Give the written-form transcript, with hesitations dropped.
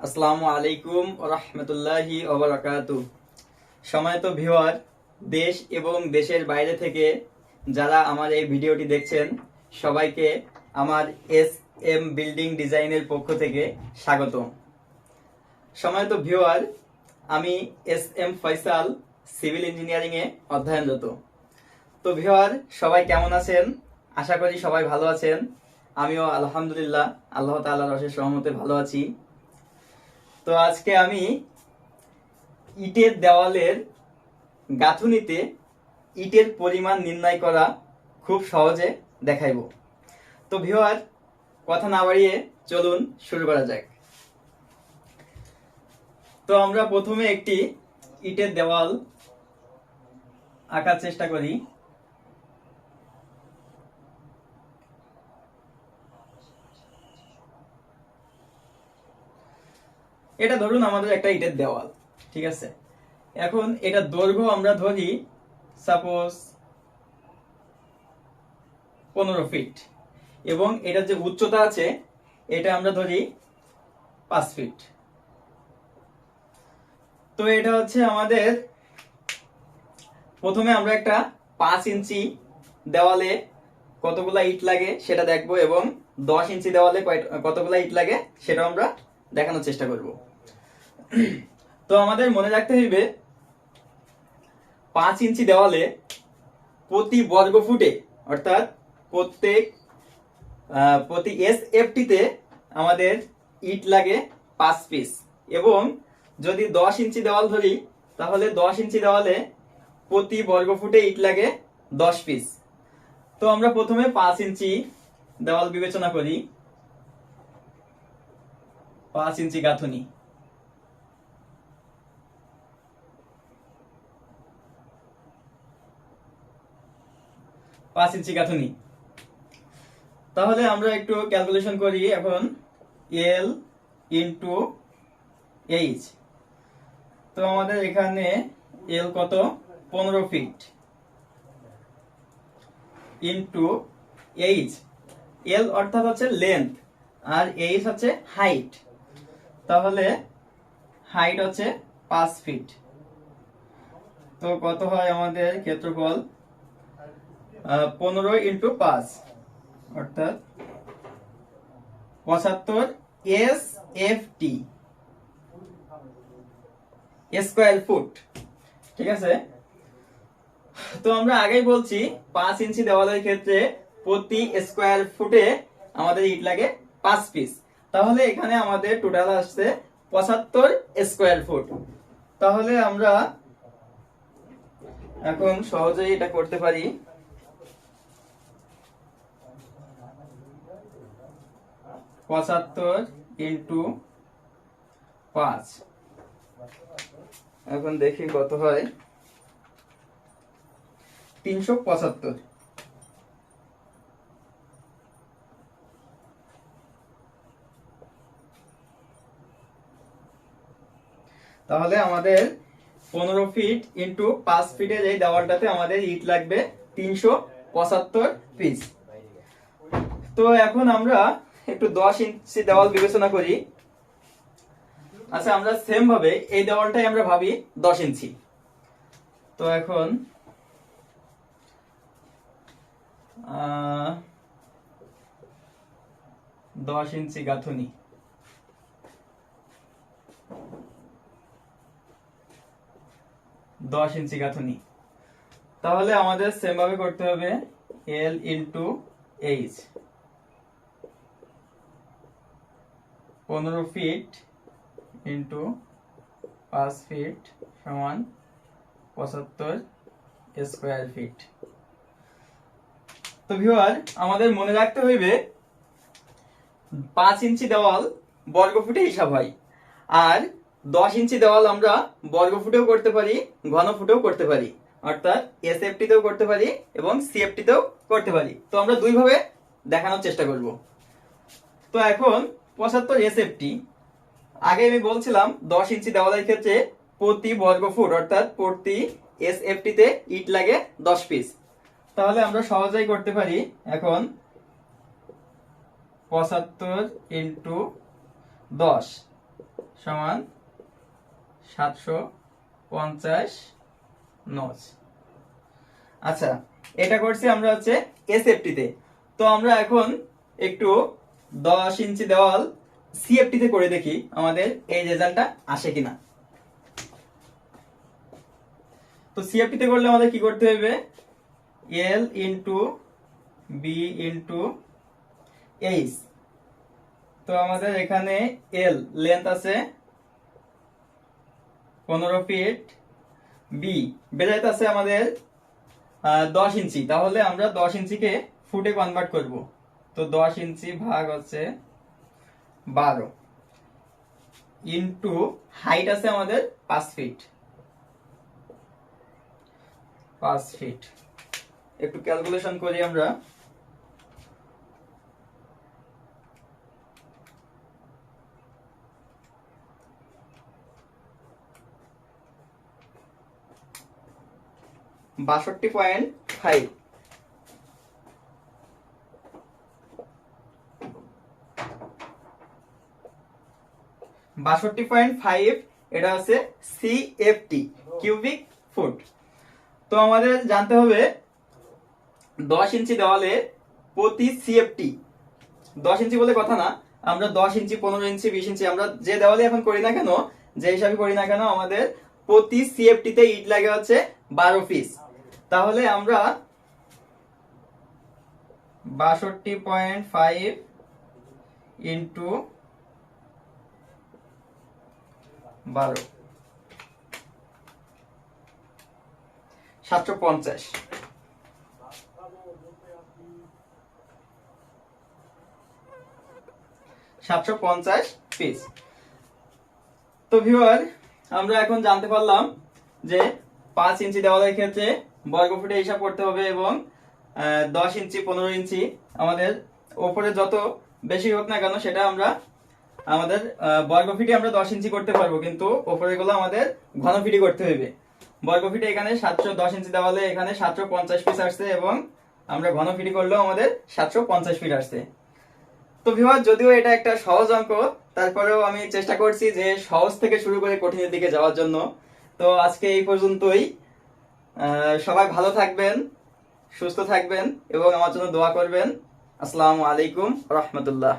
আসসালামু আলাইকুম রহমতুল্লাহি ওবারাকাতু। সম্মানিত ভিউয়ার, দেশ এবং দেশের বাইরে থেকে যারা আমার এই ভিডিওটি দেখছেন সবাইকে আমার এস বিল্ডিং ডিজাইনের পক্ষ থেকে স্বাগত। সম্মানিত ভিউয়ার, আমি ফয়সাল, সিভিল ইঞ্জিনিয়ারিং এ অধ্যয়নরত। তো ভিউয়ার, সবাই কেমন আছেন? আশা করি সবাই ভালো আছেন। আমিও আলহামদুলিল্লাহ আল্লাহ তাআলার অশেষ রহমতে ভালো আছি। তো আজকে আমি ইটের দেওয়ালের গাঁথুনিতে ইটের পরিমাণ নির্ণয় করা খুব সহজে দেখাইব। তো ভিউয়ার, কথা না বাড়িয়ে চলুন শুরু করা যাক। তো আমরা প্রথমে একটি ইটের দেওয়াল আঁকার চেষ্টা করি। এটা ধরুন আমাদের একটা ইটের দেওয়াল, ঠিক আছে। এখন এটা দৈর্ঘ্য আমরা ধরি সাপোজ 15 ফিট এবং এটার যে উচ্চতা আছে এটা আমরা ধরি 5 ফিট। তো এটা হচ্ছে আমাদের, প্রথমে আমরা একটা 5 ইঞ্চি দেওয়ালে কতগুলা ইট লাগে সেটা দেখবো এবং 10 ইঞ্চি দেওয়ালে কতগুলা ইট লাগে সেটা আমরা দেখানোর চেষ্টা করব। তো আমাদের মনে রাখতে হইবে 5 ইঞ্চি দেওয়ালে প্রতি বর্গ ফুটে অর্থাৎ প্রতি এসএফটিতে আমাদের ইট লাগে 5 পিস এবং যদি 10 ইঞ্চি দেওয়াল ধরি তাহলে 10 ইঞ্চি দেওয়ালে প্রতি বর্গ ফুটে ইট লাগে 10 পিস। তো আমরা প্রথমে 5 ইঞ্চি দেওয়াল বিবেচনা করি। 5 ইঞ্চি গাঁথুনি। তাহলে আমরা একটু ক্যালকুলেশন করি এখন। এল ইন্টু এইচ। তো আমাদের এখানে এল কত? 15 ফিট ইন্টু এইচ। এল অর্থাৎ হচ্ছে লেন্থ আর এইচ হচ্ছে হাইট। তাহলে হাইট হচ্ছে 5 ফিট। তো কত হয় আমাদের ক্ষেত্রফল? 15 ইন্টু 5 অর্থাৎ 75 এসএফটি স্কয়ার ফুট, ঠিক আছে। তো আমরা আগেই বলছি 5 ইঞ্চি দেওয়ালের ক্ষেত্রে প্রতি স্কয়ার ফুটে আমাদের ইট লাগে 5 পিস। তাহলে এখানে আমাদের টোটাল আসছে 75 স্কয়ার ফুট। তাহলে আমরা এখন সহজেই এটা করতে পারি। 75 ইন্টু 5। এখন দেখি কত হয়। 375। তাহলে আমাদের 15 ফিট ইন্টু 5 ফিটের এই দেওয়ালটাতে আমাদের ইট লাগবে 375 পিস। তো এখন আমরা একটু 10 ইঞ্চি দেওয়াল বিবেচনা করি। আচ্ছা, আমরা সেম ভাবে এই দেওয়ালটাই আমরা ভাবি 10 ইঞ্চি। তো এখন 10 ইঞ্চি গাঁথুনি। তাহলে আমাদের সেম ভাবে করতে হবে L into H. 15 feet into 5 feet সমান 75 স্কয়ার ফিট। তো ভিউয়ার, আমাদের মনে রাখতে হইবে 5 ইঞ্চি দেওয়াল বর্গ ফুটে হিসাব হয় আর 10 ইঞ্চি দেওয়াল আমরা বর্গ ফুটেও করতে পারি, ঘন ফুটেও করতে পারি, অর্থাৎ এসএফটি তেও করতে পারি এবং সিএফটি তেও করতে পারি। তো আমরা দুই ভাবে দেখানোর চেষ্টা করব। তো এখন 75 এসএফটি, আগে আমি বলছিলাম 10 ইঞ্চি দেওয়ালের ক্ষেত্রে প্রতি বর্গ ফুট অর্থাৎ প্রতি এসএফটি তে ইট লাগে 10 পিস। তাহলে আমরা সহজেই করতে পারি। এখন 75 ইন্টু 10 সমান 750 নচ। আচ্ছা, এটা করছি আমরা হচ্ছে এসএফটি তে। তো আমরা এখন একটু 10 ইঞ্চি দেওয়াল সিএফটি তে করে দেখি আমাদের এই রেজাল্টটা আসে কিনা। তো সিএফটি তে করলে আমাদের কি করতে হবে, L into B into H. তো আমাদের এখানে এল লেন্থ আছে 15 ফিট, বি বেলাইত আছে আমাদের 10 ইঞ্চি। তাহলে আমরা 10 ইঞ্চিকে ফুটে কনভার্ট করব। তো 10 ইঞ্চি ভাগ হচ্ছে 12 ইন্টু হাইট আছে আমাদের 5 ফিট। 5 ফিট একটু ক্যালকুলেশন করি আমরা। বাষট্টি পয়েন্ট ফাইভ। এটা হচ্ছে সিএফটি, কিউবিক ফুট। তো আমাদের জানতে হবে 10 ইঞ্চি দেওয়ালে প্রতি সিএফটি, 10 ইঞ্চি বলে কথা না, আমরা 10 ইঞ্চি 15 ইঞ্চি 20 ইঞ্চি আমরা যে দেওয়ালে এখন করি না কেন, যে হিসাবে করি না কেন, আমাদের প্রতি সিএফটি তে ইট লাগে হচ্ছে 12 পিস। তাহলে আমরা 62.5 ইন্টু 12 750। পিস। তো ভিউয়ার, আমরা এখন জানতে পারলাম যে 5 ইঞ্চি দেওয়ালের ক্ষেত্রে বর্গ ফুটে হিসাব করতে হবে এবং 10 ইঞ্চি 15 ইঞ্চি আমাদের ওপরে যত বেশি হোক না কেন সেটা আমরা আমাদের বর্গ ফিটে আমরা 10 ইঞ্চি করতে পারবো, কিন্তু ওপরে গুলো আমাদের ঘন ফিটে করতে হবে। বর্গ ফিটে এখানে 710 ইঞ্চি দেওয়ালে এখানে 750 পিস আসছে এবং আমরা ঘন ফিটে করলেও আমাদের 750 ফিট আসছে। তো ভিউয়ার, যদিও এটা একটা সহজ অঙ্ক, তারপরেও আমি চেষ্টা করছি যে সহজ থেকে শুরু করে কঠিনের দিকে যাওয়ার জন্য। তো আজকে এই পর্যন্তই। সবাই ভালো থাকবেন, সুস্থ থাকবেন এবং আমার জন্য দোয়া করবেন। আসসালামু আলাইকুম রহমতুল্লাহ।